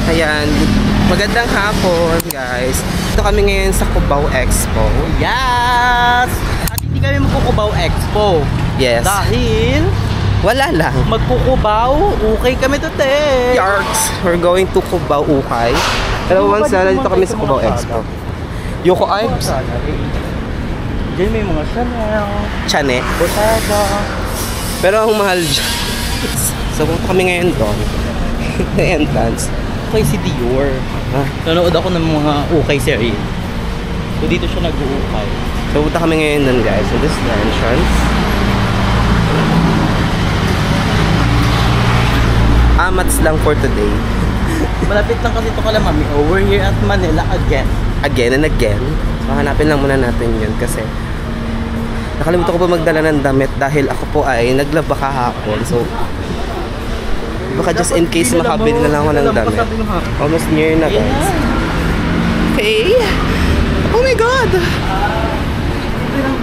Ayan, magandang hapon guys. Ito kami ngayon sa Cubao Expo. Yes! At hindi kami magkukubaw Expo. Yes. Dahil Wala lang. magkukubaw, okay kami today. Yarks! We're going to Cubao Ukay. Pero once na dito kami sa Cubao Expo. Yoko Ives. Diyan may mga Chanel, Chane. Bottega. Pero ang mahal dyan. So punta kami ngayon doon. Entrance. Okay, si Dior. Nanood ako ng mga ukay series. So dito siya nag-uukay. So punta kami ngayon doon guys. So this is the entrance. Amats lang for today. Malapit lang kasi ito kala mami. Oh, we're here at Manila again. Again and again. So hanapin lang muna natin yun kasi nakalimutan ko pa magdala ng damit dahil ako po ay naglaba kahapon. So baka just in case makabili na lang ako ng damit. Almost near na guys. Okay. Oh my god.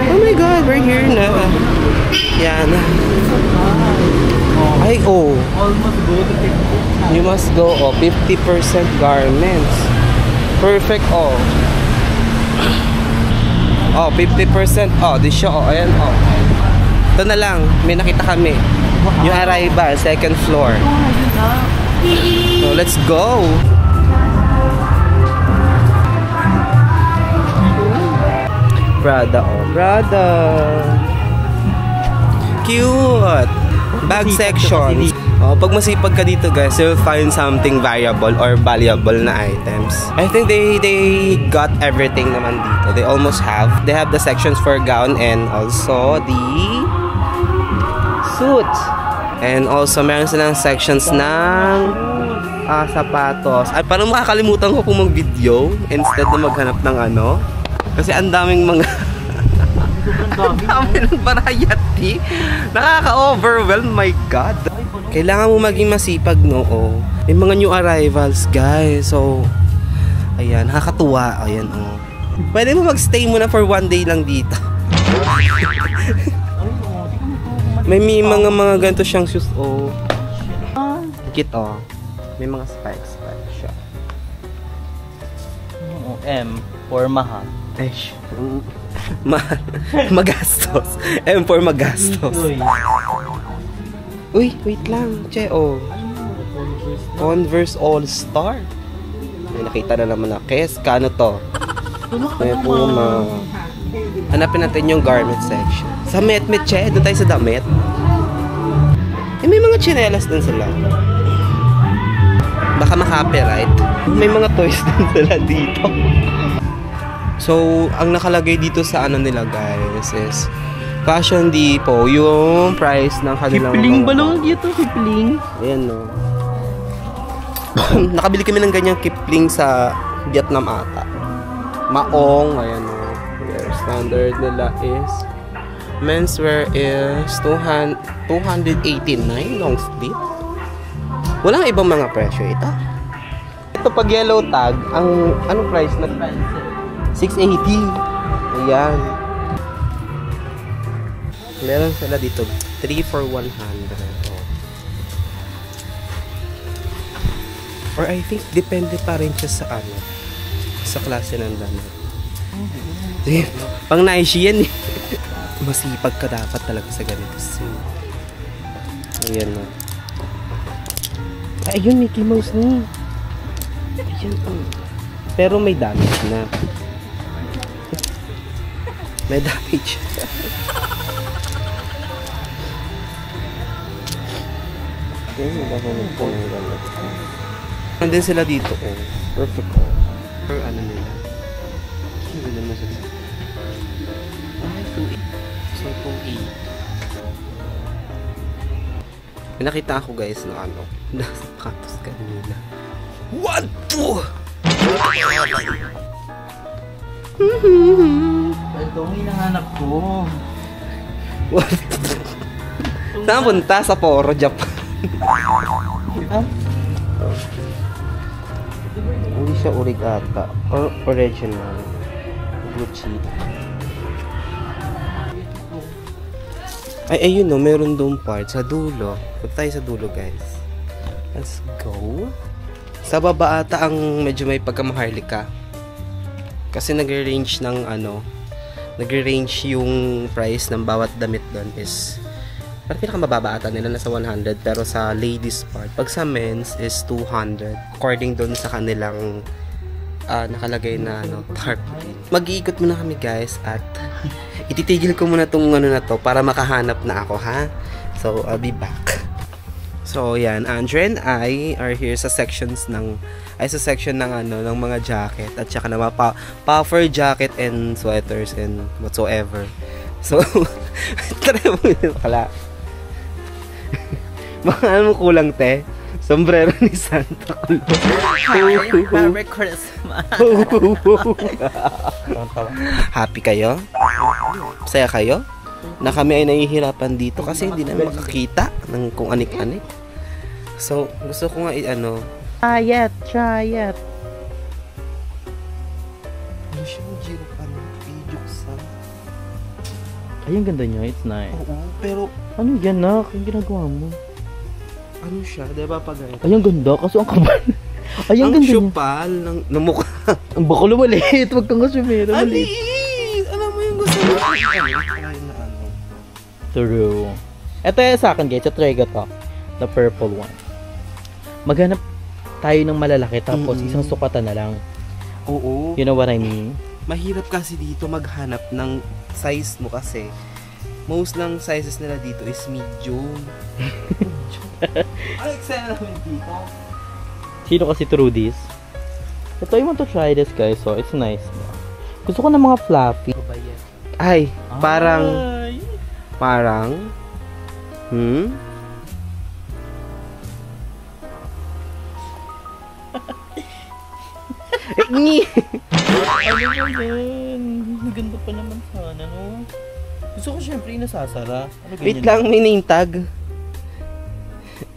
Oh my god, we're here na. Yan. Ay, oh. You must go, oh. 50% garments. Perfect, oh. Oh, 50%. Oh, this show, oh. Ayan, oh. Ito na lang. May nakita kami. Yung arrival, second floor. So, let's go. Prada, oh. Prada. Cute. Bag section. Oh, pag masipag ka dito guys, you'll find something variable or valuable na items. I think they got everything naman dito. They almost have. They have the sections for gown and also the suits. And also meron silang sections ng sapatos. Ay, parang makakalimutan ko kung mag-video instead na maghanap ng ano. Kasi ang daming mga ang dami ng variety. Nakaka-overwhelm, my God. Kailangan mo maging masipag, no? Oh. May mga new arrivals, guys. So, ayan, nakakatuwa. Ayan, oh. Pwede mo magstay muna for one day lang dito. May mga ganito siyang shoes, oh. Kit, oh. May mga spikes siya. M for mahal. Eh, magastos. M for magastos. Uy, wait lang. Che, oh. Converse All-Star. May nakita na naman na. Kes, kano to? May Puma. Hanapin natin yung garment section. Sa Met, che. Doon tayo sa damit. Eh, may mga chinelas din sila. Baka maka-copyright. May mga toys din sila dito. So, ang nakalagay dito sa ano nila guys is Fashion Depot, yung price ng kanilang Kipling ba lang dito? Kipling? Ayan, no. Nakabili kami ng ganyang Kipling sa Vietnam ata. Maong, ayan, no. Their standard nila is menswear is 289 long sleeve. Walang ibang mga presyo ito. Ito pag yellow tag, ang anong price na? 680. Ayan. Meron sila dito 3 for 100. Oh. Or I think depende pa rin siya sa ano, sa klase ng damit. Pang nice yan eh. Masipag ka dapat talaga sa ganito. Ayan na. Ayun, Mickey Mouse na. Ayan. Pero may damage na. May damage. Nandun sila dito, oh. Perfect, oh. Or ano nila. Hindi naman sila. Ay, 2.8. So, 2.8. May nakita ako guys no ano. Nasa sapatos kanina. 1, 2! Ito ang hinahanap ko. What? Saan punta? Sa Poro, Japan. Hindi siya origata. Or original. Gucci. Ay, ayun no. Meron doon part sa dulo. Punta tayo sa dulo, guys. Let's go. Sa baba ata ang medyo may pagkamaharlika. Kasi nag-range ng nag-range yung price ng bawat damit doon is parang pinakamababa ata nila nasa 100, pero sa ladies part, pag sa men's is 200 according doon sa kanilang nakalagay na tarpaulin. Mag-iikot muna kami guys at ititigil ko muna tong na to para makahanap na ako, ha? So I'll be back. So yan, Andre and I are here sa section ng ng mga jacket at saka na mga puffer jacket and sweaters and whatsoever. So try mo yun pala. Baka ano kulang te? Sombrero ni Santa Claus. Merry Christmas. Happy kayo? Saya kayo? Na kami ay nahihirapan dito kasi hindi namin makakita ng kung anik-anik. So, gusto ko nga try it. Ano siya yung Jiro Pijuksan? Ay, ang ganda niya. It's nice. Oo, pero ano yan, nak? Ang ginagawa mo? ano siya, diba pag ganito? Ay, ang ganda. Kaso ang kabal. Ay, ang ganda niya. Ang syupal ng mukha. Ang bako lumalit. Huwag kang kasumero. Aliit! Alam mo yung gusto mo. True. Ito yung sa akin, guys. Ito ko to. The purple one. Maghanap tayo ng malalaki tapos isang sukatan na lang. Oo. You know what I mean? Mahirap kasi dito maghanap ng size mo kasi most ng sizes nila dito is medium. Ay, excel naman dito. Sino kasi through this? Ito, I want to try this, guys. So, it's nice. Gusto ko ng mga fluffy. Ay, parang Ano yan? Maganda pa naman sana, no? Gusto ko syempre inasasara. Wait lang, may name tag.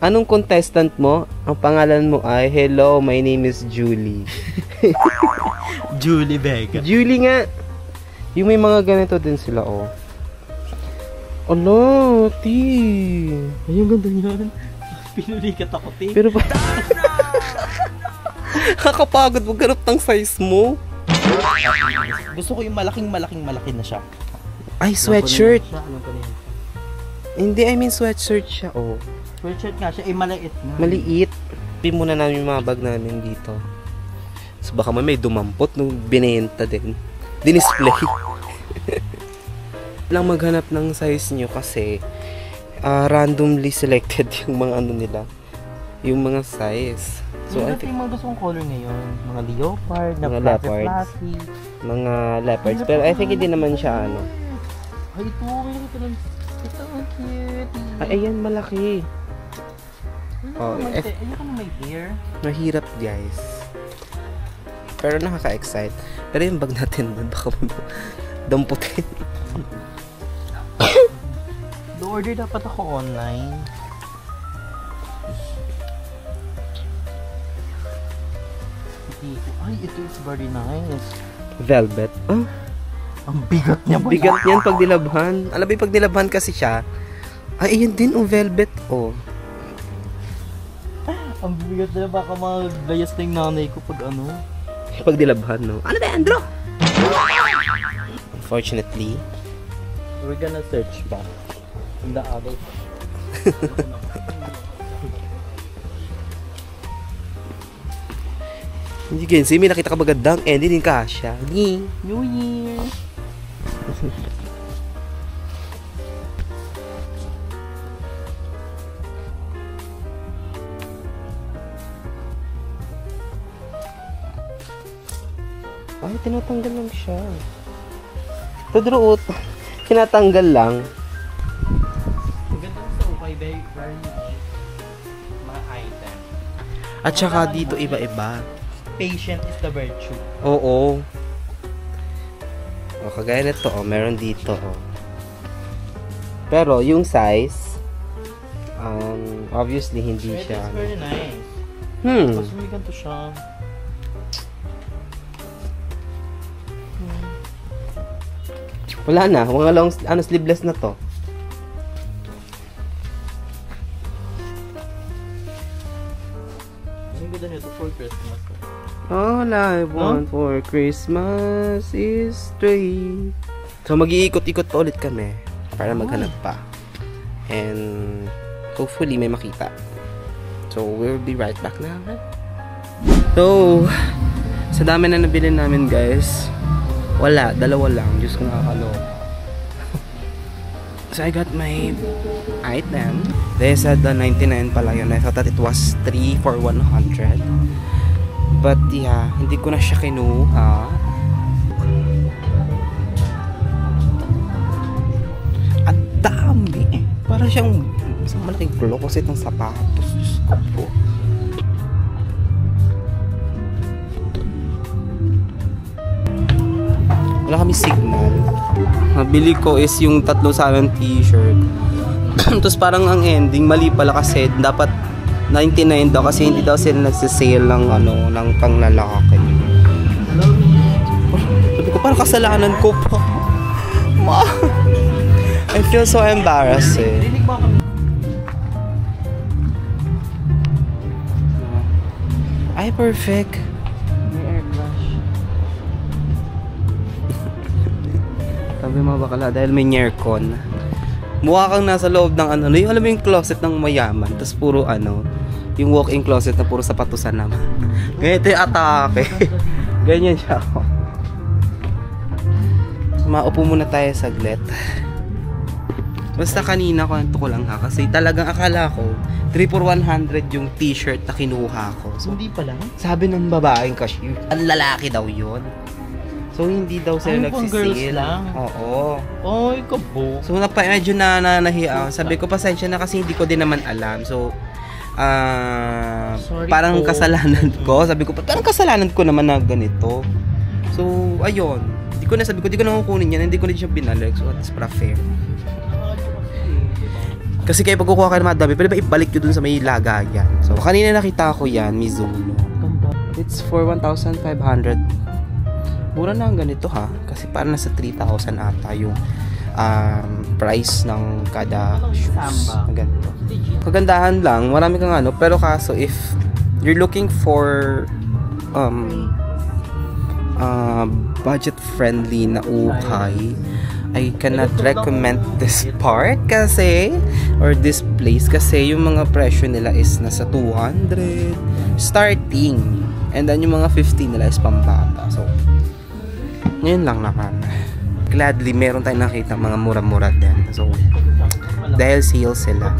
Anong contestant mo? Ang pangalan mo ay, hello, my name is Julie. Julie Vega. Julie nga. Yung may mga ganito din sila, oh. Ano, ti. Ay, ang ganda niyan. Pinulikat ako, ti. Pero ba? Kakapagod mo ganap ng size mo. Gusto ko yung malaki na siya. Ay, sweatshirt. Ano pa niya? Hindi, I mean sweatshirt siya, oh. Sweatshirt nga siya, maliit na. Maliit. Pin muna namin yung mga bag namin dito. So baka may dumampot nung binenta din. Dinisplay. Lang maghanap ng size nyo kasi randomly selected yung mga ano nila. Yung mga size. So, I think mga gusto kong color ngayon. Mga leopard, mga leopards. Mga leopards. Pero I think hindi naman siya ano. Ay, ito. Ito ang cute. Ay, ayan, malaki. Oh, ayoko na may hair. Mahirap, guys. Pero nakaka-excite. Pero yung bag natin doon, baka damputin. Do-order dapat ako online. Ay, ito is very nice. Velvet. Oh, ang bigat niya. Ang bigat niyan pag dilabhan. Alam mo, pag dilabhan kasi siya. Ay, ayan din, oh, velvet. Oh. Ang bigat na, baka maglayas na yung nanay ko pag ano. Pag dilabhan, no? Ano ba, Andro? Unfortunately. We're gonna search pa. In the other. Hindi kasi may nakita ka magandang hindi din kasya. New Year! Ay, tinatanggal lang siya. Tadruot. Tinatanggal lang. Ang ganda sa ukay, very nice. Mga item. At saka dito iba-iba. Patient is the virtue. Oo. O, kagaya nito, oh, meron dito, oh. Pero, yung size, obviously, hindi siya. It's very nice. Mas may ganito siya. Wala na, mga long, sleeveless na to. Ang ganda nito. before Christmas. All I want for Christmas is tree. So mag-iikot-ikot pa ulit kami para maghanap pa. And hopefully may makita. So we'll be right back na. So sa dami na nabili namin guys, wala, dalawa lang. Diyos ko nakakaloka. So I got my item. They said 99 pala yun. I thought that it was 3 for 100. But yeah, hindi ko na siya kinuha. Ang dami. Parang siyang isang malaking closet ng sapatos. Diyos ko po. Wala kami signal. Nabili ko is yung 3 sa amin t-shirt. Tapos parang ang ending, mali pala kasi dapat 99 daw kasi hindi daw sila nagsisale ng ano, ng panglalaki. Sabi ko, parang kasalanan ko pa. I feel so embarrassed eh. Ay, perfect. May air flash. Sabi mga bakala, dahil may aircon. Mukha kang nasa loob ng ano, yung alam mo yung closet ng mayaman, tapos puro ano, yung walk-in closet na puro sapatusan naman. Ganito yung atake. Ganyan siya. Maupo muna tayo saglit. Basta kanina kwento ko lang ha, kasi talagang akala ko 3 for 100 yung t-shirt na kinuha ko. So, hindi pala? sabi ng babaeng cashier, ang lalaki daw yun. So hindi daw sila nagsisale. Oo. Oy, kabo. So medyo nahiya. Sabi ko pasensya na kasi hindi ko din naman alam. So parang po. kasalanan ko. Sabi ko parang kasalanan ko naman na ganito. So ayun. Hindi ko na kukunin yan. Hindi ko na siya binalik. So at least para fair. Kasi kayo pag kukuha kayo ng madami, pwede ba ibalik nyo dun sa may lagayan? So kanina nakita ko yan, Mizuno. It's for 1,500. Mura na ang ganito ha, kasi parang nasa 3,000 ata yung price ng kada shoes na ganito. Kagandahan lang, marami kang ano, pero kaso if you're looking for budget friendly na ukay, I cannot recommend this part kasi, or this place kasi yung mga presyo nila is nasa 200 starting, and then yung mga 50 nila is pambata. So yun lang naman. Gladly, meron tayong nakita mga mura-mura din. So, dahil sale sila.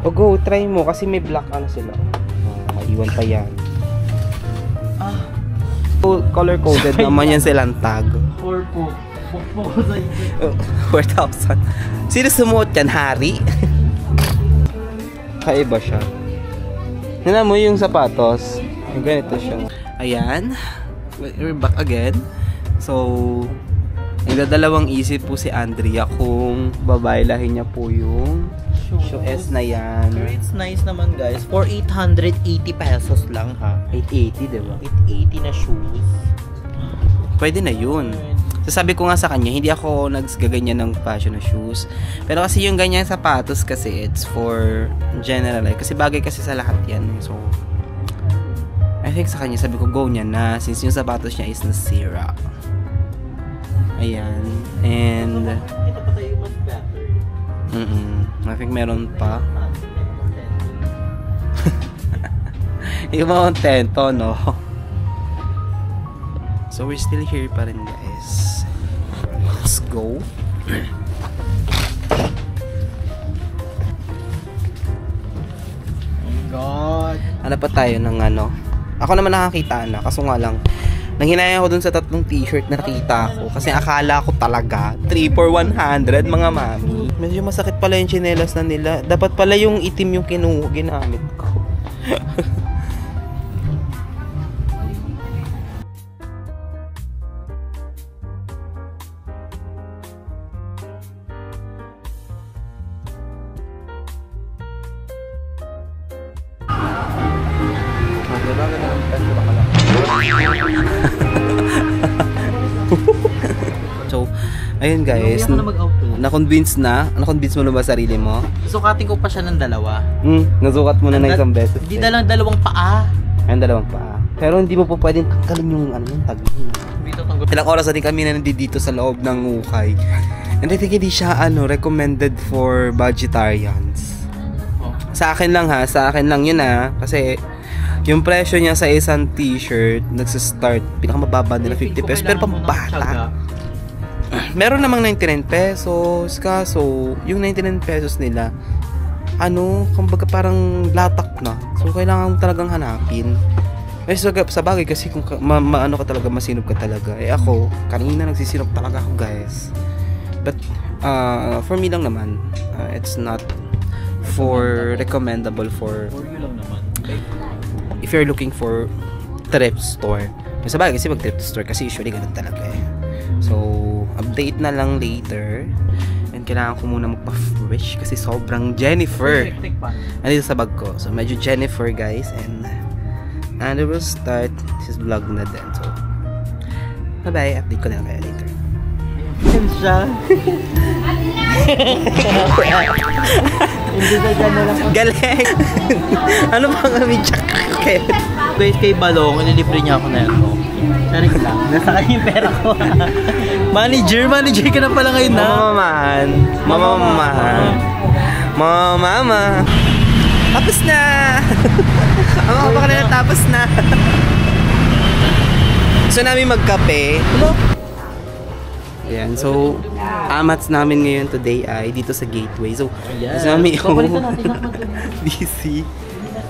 O go, try mo. Kasi may black ano sila. Maiwan pa yan. Color-coded naman yan silang tag. 4,000. Sino sumuot yan? Hari? Kaiba siya. Tignan mo yung sapatos. Ganito siya. Ayan. We're back again. So, nagdadalawang isip po si Andrea kung babaylahin niya po yung shoes na yan. Pero it's nice naman guys. For 880 pesos lang ha. 880, diba? 880 na shoes. Pwede na yun. So, sabi ko nga sa kanya, hindi ako naggaganyan ng fashion na shoes. Pero kasi yung ganyan sapatos kasi it's for general. Kasi bagay kasi sa lahat yan. So, I think sa kanya, sabi ko, go niya na since yung sapatos niya is nasira. Ayan. And Ito pa tayo mas better. I think meron pa. Yung mga tento, no? So, we're still here pa rin, guys. Let's go. God. Ano pa tayo ng ano? Ako naman nakakita na, kaso nga lang nanghinayang ako dun sa 3 t-shirt na nakita ko kasi akala ko talaga 3 for 100 mga mami. Medyo masakit pala yung tsinelas na nila. Dapat pala yung itim yung ginamit ko. So, ayun guys, na-convince mo na ba sarili mo? Sukatin ko pa siya ng 2. Nasukat mo na ng isang beses. Hindi na lang 2 paa. Ayun, dalawang paa. Pero hindi mo po pwedeng tanggalin yung ano yung tag. Ilang oras na din kami na nandito sa loob ng ukay. And I think hindi siya recommended for vegetarians. Sa akin lang ha, sa akin lang yun kasi yung presyo niya sa isang t-shirt nagsa-start pinakamababa nila 50 pesos pero pambata. Meron namang 99 pesos kaso yung 99 pesos nila kumbaga parang latak na. So kailangan mo talagang hanapin. Eh sa bagay kasi kung maano ka talaga, masinop ka talaga. Eh ako, kanina nagsisinop talaga ako guys. But for me lang naman, it's not for recommendable for you lang naman. if you're looking for thrift store. Sa bagay kasi mag thrift store kasi usually ganun talaga eh. So update na lang later. And kailangan ko muna magpa-fresh kasi sobrang Jennifer andito sa bag ko. So medyo Jennifer guys. And we will start this vlog na din. So bye bye, update ko na lang kaya later. Yan siya. Hindi na gano'n lang. Galing! Ano bang aming jacket? Guys, kay Balong, nililibre niya ako na ito. Tarik lang. Nasa kanya yung pera ko. Manager ka na pala ngayon na. Mama. Tapos na! Ang baka na tapos na. So namin magkape. Ayan, so amats namin ngayon today ay dito sa Gateway. So, namin yung DC.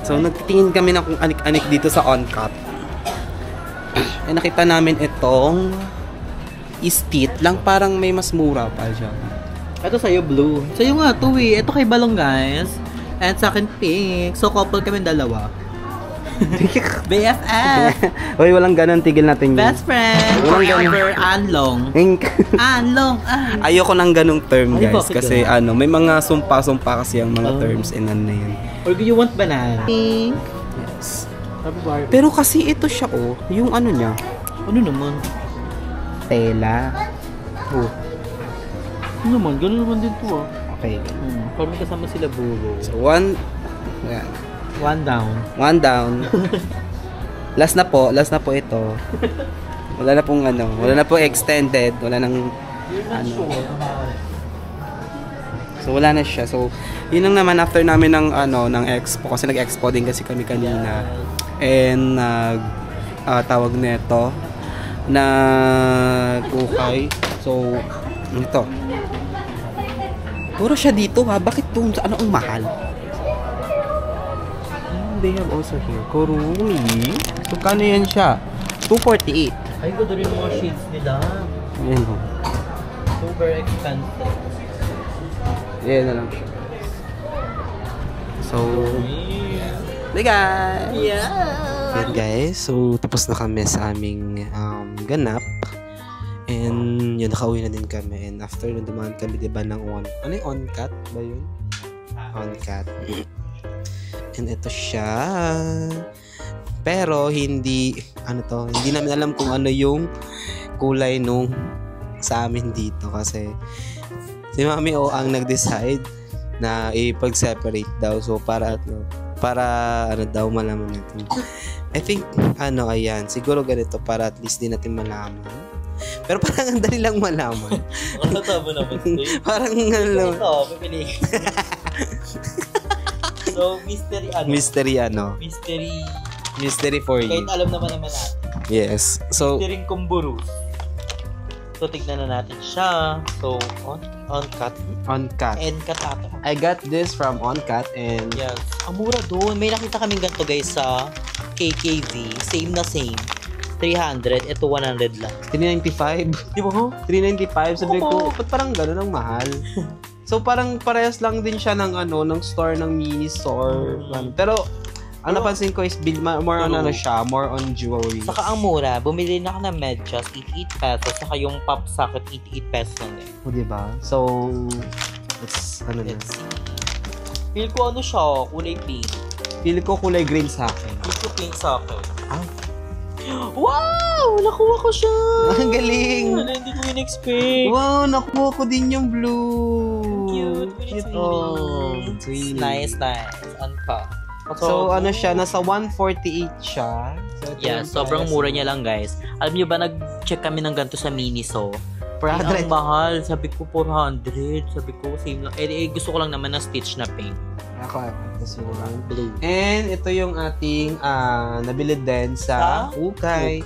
So, nagtitingin kami na kung anik-anik dito sa On-Cut. Eh, nakita namin itong Istit lang, parang may mas mura pa siya. Ito sa'yo blue. Sa'yo nga to eh. Ito kay Balong guys. And sa akin pink. So, couple kami dalawa. BFF! Hoy, walang ganun. Tigil natin yun. Best friend! Forever Anlong. Anlong! Ayoko ng ganung term, Ay, guys. bakit Kasi may mga sumpa-sumpa kasi ang mga terms and ano yun. Or do you want banana? Pink. Yes. Pero kasi ito siya, yung ano niya. Ano naman? Tela. Ano naman? Ganun naman din to Okay. Parang kasama sila buro. So, one down. Last na po ito. Wala na pong extended, wala nang So wala na siya. So yun lang naman after namin ng expo kasi nag-expo din kasi kami kanina. And tawag nito ukay. So ito. Puro siya dito ha. Bakit doon sa ang mahal? They have also here Kurumi. So kano yan siya? 248. Ay, ganda rin mga shades nila. Ayan o. Super expensive. Ayan na lang siya. So, hey guys! Yeah! Ayan guys, so tapos na kami sa aming ganap. And yun, nakauwi na din kami. And after nun, dumaan kami diba ng On-Cut ba yun? On-Cut. And ito siya. Pero hindi namin alam kung ano yung kulay nung sa amin dito kasi si Mami ang nag-decide na ipag-separate daw. So para daw malaman natin. I think ayan, siguro ganito para at least din natin malaman. Pero parang ang dali lang malaman. Ano tabo naman today? Parang pipili. So, mystery for you. Kahit alam naman natin. Yes. So, Mystery kumburu. So, tignan na natin siya. So, On-Cut. On-Cut. N-Cut ato. I got this from On-Cut and Yes. Ang mura doon. May nakita kaming ganito guys sa KKV. Same. 300. Ito 100 lang. 395. Di ba ho? 395. Sabi ko, ba't parang gano'n ang mahal? So, parang parehas lang din siya ng store ng mini store. Pero, ang napansin ko is more on more on jewelry. Saka ang mura, bumili na ako ng medyas, 88 pesos, saka yung pop socket, 88 pesos lang din. O, diba? So, it's, Let's see. Feel ko siya, kulay pink. Feel ko kulay green sa akin. Feel ko pink sa akin. Wow! Nakuha ko siya! Ang galing! Hindi ko in-expect. Wow! Nakuha ko din yung blue! Cute! Cute! Oh, Nice. On-Cut. So, ano siya, nasa 148 siya. So, ito Yeah, yung sobrang price. mura niya lang, guys. Alam niyo ba, nag-check kami ng ganito sa Miniso. Per Ang 100. mahal. Sabi ko, 400. Sabi ko, same lang. Gusto ko lang naman ng stitch na pink. Ako. Tapos yun lang. Blue. And ito yung ating nabili din sa Ukay.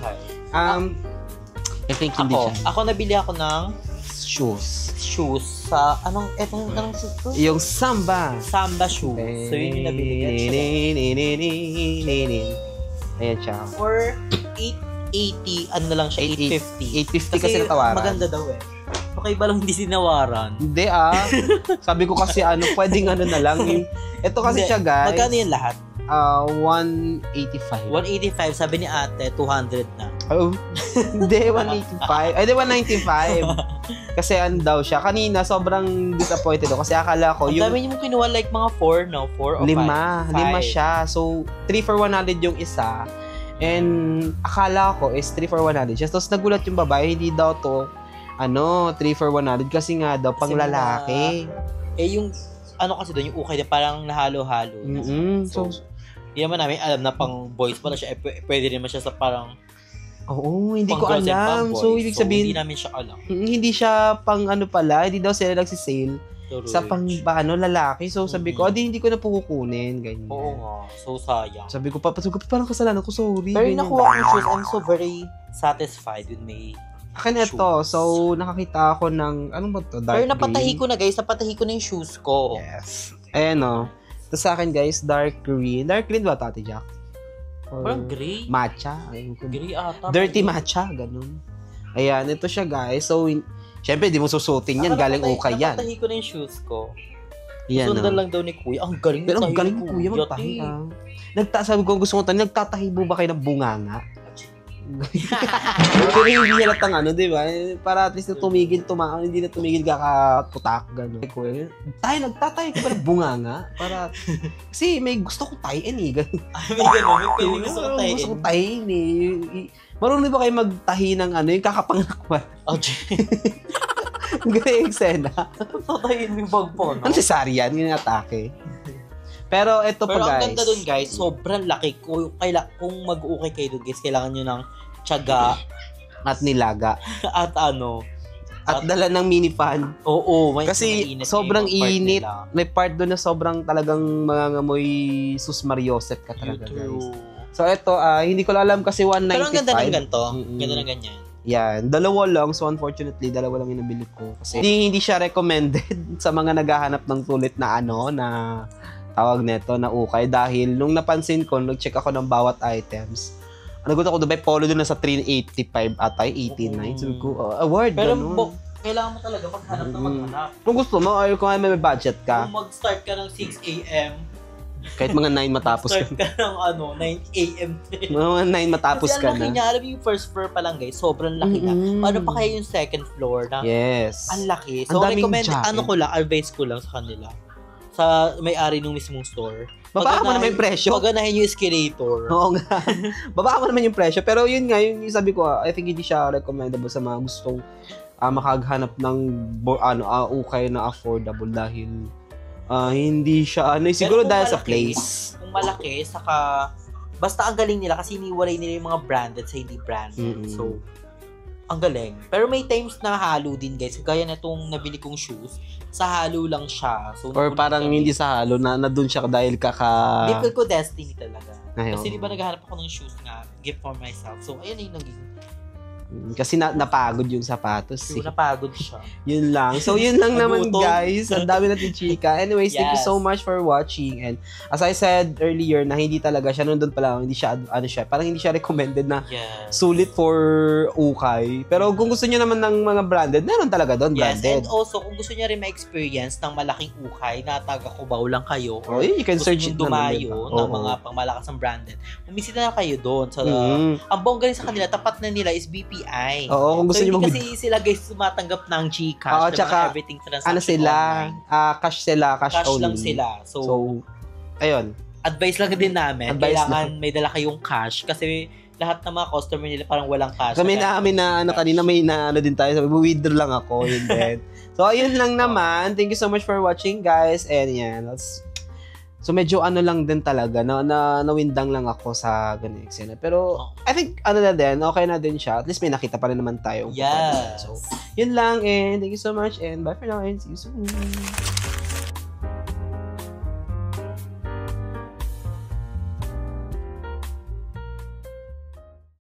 I think hindi siya. Ako nabili ako ng Shoes. sa, anong shoes to? Yung Samba. Samba shoes. So, yun yung nabili ko. Ayan siya. For 880, ano na lang siya, 850. 850 kasi natawaran. Maganda daw eh. Okay ba lang hindi sinawaran? Hindi Sabi ko kasi pwedeng na lang. Ito kasi Hindi. siya guys. Magkano yung lahat? 185. 185, sabi ni ate, 200 na. Oh, hindi, 185. Ay, di, 195. Kasi daw siya. Kanina, sobrang disappointed ako. Kasi akala ko, Ang dami niyo mo kinuha like mga 4, no? 4 o 5? 5 siya. So, 3 for 100 yung isa. And, akala ko is 3 for 100 siya. Tapos, nagulat yung babae, hindi daw to, 3 for 100. Kasi nga daw, pang lalaki. Yung, kasi doon, yung ukay na parang nahalo-halo. So, hindi naman namin alam na pang boys pala siya. Pwede rin naman siya sa parang oo, hindi ko pang girls and alam. pang boys. So, ibig sabihin, hindi namin siya alam. Hindi siya pang pala, hindi daw sila nagsisale sa pang lalaki. So, sabi ko, hindi ko na po kukunin. Ganyan. Oo nga. So, sayang. Sabi ko, parang kasalanan ko, sorry. Pero ganyan, nakuha ko yung ganyan. shoes. I'm so very satisfied with my Akin ito. shoes. So, nakakita ako ng, ano ba to? Dark Pero napatahi green. ko na guys. Napatahi ko na yung shoes ko. Yes. Ayan Ito sa akin guys, dark green. Dark green ba ito, Ate Jack? Or Parang gray. matcha. Ayun ko. Gray ata. Dirty matcha, ganun. Ayan, ito siya guys. So, syempre, di mo susutin yan. Galing ukay yan. Napatahi ko na yung shoes ko. Yan, Sundan lang daw ni Kuya. Ang galing Pero ang tahi galing ni mo, kuya, magtahi Sabi ko, gusto ko nagtatahi mo ba kayo ng bunganga? Pero hindi halatang di ba? Para at least na hindi na tumigil kakaputak, gano'n. Nagtatahi ko ba ng bunganga? Kasi may gusto ko tahiin gano'n. May ganun. May gusto ko tahiin. Gusto ko tahiin Marunong ba kayo magtahi ng yung kakapanganak ba? Ganyan yung eksena. Tatayin mo yung bag po, no? Ano si Sarian? Yung atake. Pero ito Pero pa guys. ang ganda dun guys, sobrang laki. Kung mag-uukay kayo dun guys, kailangan nyo ng tiyaga At nilaga. at At dala ng mini fan. Oo, Kasi mainit sobrang yung part init. nila. May part doon na sobrang talagang mangangamoy sus Mariosep ka talaga guys. So ito, hindi ko alam kasi 195. Pero ang ganda ng ganito. Mm-mm. Ganda ng ganyan. Yan, dalawa lang. So unfortunately, dalawa lang yung nabili ko. Kasi hindi siya recommended sa mga naghahanap ng sulit na na tawag neto na ukay. Dahil nung napansin ko, nag-check ako ng bawat items. Nagulat ako, may polo doon na sa 385 atay, 89. Sabi ko, award, Pero ganun. kailangan mo talaga maghanap na maghanap. Kung gusto mo, or kung may budget ka, Kung mag-start ka ng 6 a.m., kahit mga 9 matapos ka. start ka ng 9 a.m. Mga 9 matapos Kasi ka ang laki na. niya, alam mo yung first floor pa lang guys, sobrang laki na. Paano pa kaya yung second floor na? Yes. Ang laki. Ang So, daming recommend, jacket. advice ko lang sa kanila. Sa may-ari ng mismong store. Baba mo naman yung presyo. Paganahin yung escalator. Oo nga. Baba mo naman yung presyo. Pero yun nga, yung sabi ko, I think hindi siya recommendable sa mga gustong makaghanap ng ukay na affordable dahil hindi siya, siguro Pero kung dahil sa malaki, place. Kung malaki, saka, basta ang galing nila kasi iniwalay nila yung mga branded sa hindi branded. Mm-mm. So, ang galing. Pero may times na halo din guys. Gaya na itong nabili kong shoes, sa halo lang siya. So, Or parang hindi sa halo, na doon siya dahil Hindi feel ko destiny talaga. Ayun. Kasi di ba naghahanap ako ng shoes nga, gift for myself. So, ayun na yung naging. Kasi napagod yung sapatos. So, napagod siya. Yun lang. So, yun lang naman Nagutom. guys. Ang dami natin chika. Anyways, thank you Yes. so much for watching. And as I said earlier, na hindi talaga siya, nandun pala, hindi siya, parang hindi siya recommended na Yes. sulit for ukay. Pero kung gusto niyo naman ng mga branded, meron talaga doon, Yes, branded. and also, kung gusto niya rin ma-experience ng malaking ukay na taga Cubao lang kayo, Oh, you can gusto search nyo it dumayo ng Oo. mga pangmalakas ng branded, bumisita na kayo doon. Sa, Mhm. ang bongga rin sa kanila, tapat na nila is BPI. Oo, kung gusto so, niyo hindi kasi sila guys tumatanggap ng GCash. Oo, ng tsaka, mga everything transaction ano sila, online. cash sila, cash Cash only. lang sila. So, ayun. advice lang din namin, Advice kailangan may dala kayong cash kasi lahat ng mga customer nila parang walang cash. Kami Kaya- kanina may din tayo. Sabi, withdraw lang ako, yun din. So, ayun lang naman. Thank you so much for watching, guys. And yan, So medyo ano lang din talaga, nawindang lang ako sa ganung eksena. Pero I think ano na din, okay na din siya. At least may nakita pa rin naman tayo. Yes. So, yun lang and thank you so much and bye for now and see you soon.